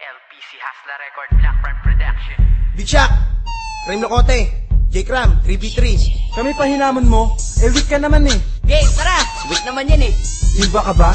LPC Hasla Record, Black Prime Production. Big Shaq, Rhyme Locote, J-Cram, 3v3. Kami pa hinamon mo, weak ka naman eh. Game, tara! Weak naman yan eh. Iba ka ba?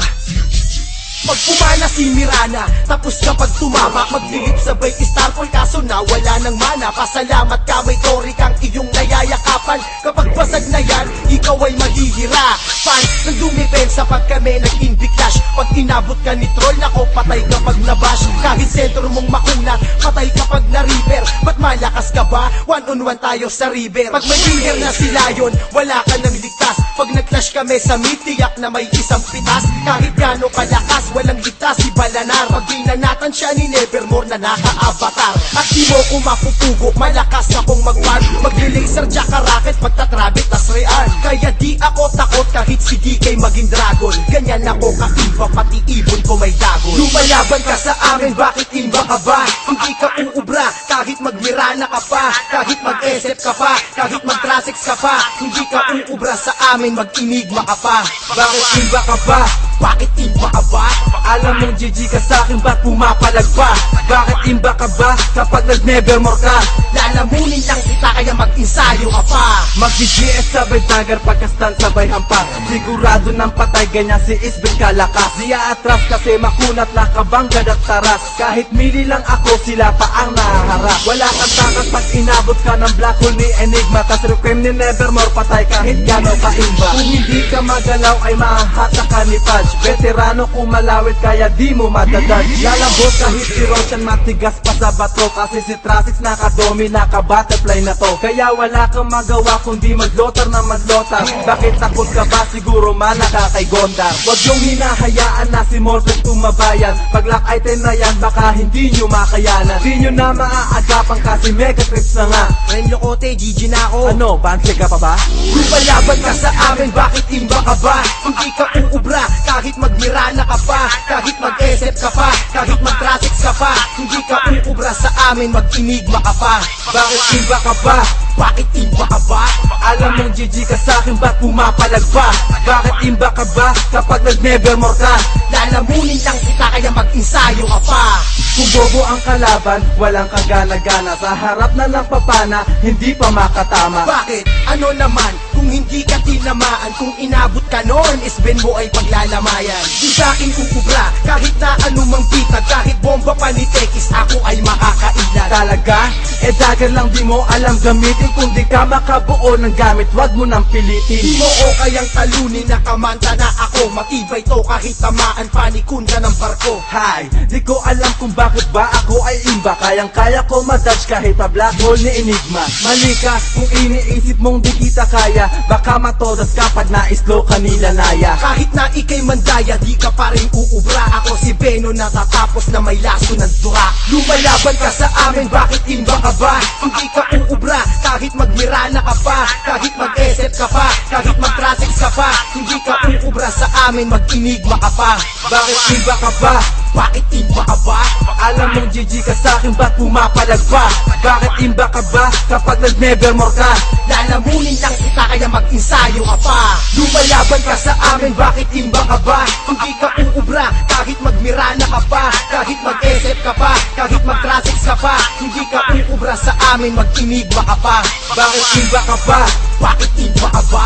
Pag pumana si Mirana, tapos kapag tumama, maglilip sabay Starfall kaso na wala ng mana. Pasalamat ka may tori kang iyong nayayakapan. Kapag basag na yan, ikaw ay mahihira. Fans, nagdumipensa pag kami nag-invi clash. Pag inabot ka ni troll, nako patay kapag nabash. Kahit sentro mong makunat, patay kapag na-river. Ba't malakas ka ba? One-on-one tayo sa river. Pag may river na si Lion, wala ka nang ligtas. Pag nag-clash kami sa mid, tiyak na may isang pitas. Kahit gano'ng kalakas, walang ligtas si Balanar. Pag binanatan siya ni Nevermore na naka-avatar. At di mo ko mapupugo, malakas akong mag-war. Magli-laser tsaka rocket, pagtatrabit tas real. Kaya di ako takot kahit si DK maging dragon. Ganyan ako kaiba, pati ibon ko may dagon. Lumalaban ka sa amin, bakit imba ka ba? Hindi ka uubra, kahit magmirana ka pa. Kahit mag-SF ka pa, kahit mag-trasix ka pa. Hindi ka uubra sa amin, mag-inigma ka pa. Bakit iba ka ba? Bakit imba ka ba? Alam mong GG ka sa'kin, ba't pumapalag pa? Bakit imba ka ba kapag nag-nevermore ka? Lalamunin lang kita kaya mag-insayo ka pa. Mag-GGS sabay dagger, pagkastan sabay hampas. Sigurado ng patay, ganyan si Isbel kalakas. Di atras kasi makunat na kabangga at taras. Kahit mili lang ako, sila pa ang nahaharap. Wala kang takas pag inabot ka ng black hole ni Enigma. Tas requiem ni Nevermore, patay kahit gano'n ka imba. Kung hindi ka magalaw ay mahahatak ka ni Pudge. Veterano kung malawit kaya di mo madadad. Lalambot kahit si Roshan matigas pa sa bato. Kasi si Trasix nakadomi, naka-butterfly na to. Kaya wala kang magawa kundi maglotar na maglotar. Bakit takot ka ba? Siguro malaka kay Gondar. Huwag yung hinahayaan na si Morpheus tumabayan. Pag lock item na yan baka hindi nyo makayanan. Di nyo na maaagapan kasi Megatrips na nga. Rhyme Locote, GG na ako. Ano, banse ka pa ba? Lumalaban ka sa amin, bakit imba ka ba? Hindi ka uubra, kahit magmirana ka pa. Kahit mag-SF ka pa, kahit mag-trasix ka pa. Hindi ka uubra sa amin, mag-inigma ka pa. Bakit iba ka ba? Bakit imba ka ba? Alam mong GG ka sa'kin, ba't pumapalag pa? Bakit imba ka ba kapag nag-nevermore ka? Lalamunin lang kita kaya mag-insayo ka pa. Kung bobo ang kalaban, walang kagana-gana. Sa harap na lang papana, hindi pa makatama. Bakit? Ano naman? Kung hindi ka tinamaan, kung inabot ka noon, isben mo ay paglalamayan. Di sa'kin uubra, kahit na anumang bitag, kahit bomba pa ni Tekis, ako ay makakailan. Talaga? Eh dagger lang di mo alam gamitin. Kung di ka makabuo ng gamit, wag mo nang pilitin. Di mo o kayang talunin, nakamanta na ako. Matibay to kahit tamaan pa ni Kunda ng barko. Hi, di ko alam kung bakit ba ako ay imba. Kayang-kaya ko madodge kahit pa black hole ni Enigma. Mali ka kung iniisip mong di kita kaya. Baka matodas ka pag na-slow kanila naya. Kahit na ikay mandaya, di ka pa rin uubra. Ako si Beno natatapos na may laso ng dura. Lumalaban ka sa amin, bakit imba ka ba? Hindi ka uubra, kahit magmirana ka pa. Kahit mag-SF ka pa, kahit mag-trasix ka pa. Hindi ka uubra sa amin, mag-inigma ka pa. Bakit iba ka ba? Bakit imba ka ba? Alam mong GG ka sa'kin, ba't pumapalag pa? Bakit imba ka ba kapag nag-nevermore ka? Lalamunin lang kita kaya mag-insayo ka pa. Lumalaban ka sa amin, bakit imba ka ba? Hindi ka uubra, kahit magmirana ka pa. Kahit mag-SF ka pa, kahit mag-trasix ka pa. Hindi ka uubra sa amin, mag-inigma ka pa. Bakit iba ka ba? Bakit imba ka ba?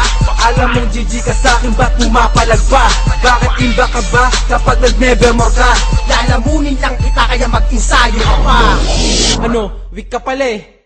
Alam mong GG ka sa'kin, ba't pumapalag pa? Bakit imba ka ba kapag nag-nevermore ka? Lalamunin lang kita kaya mag-insayo ka pa. Ano, weak ka pala eh.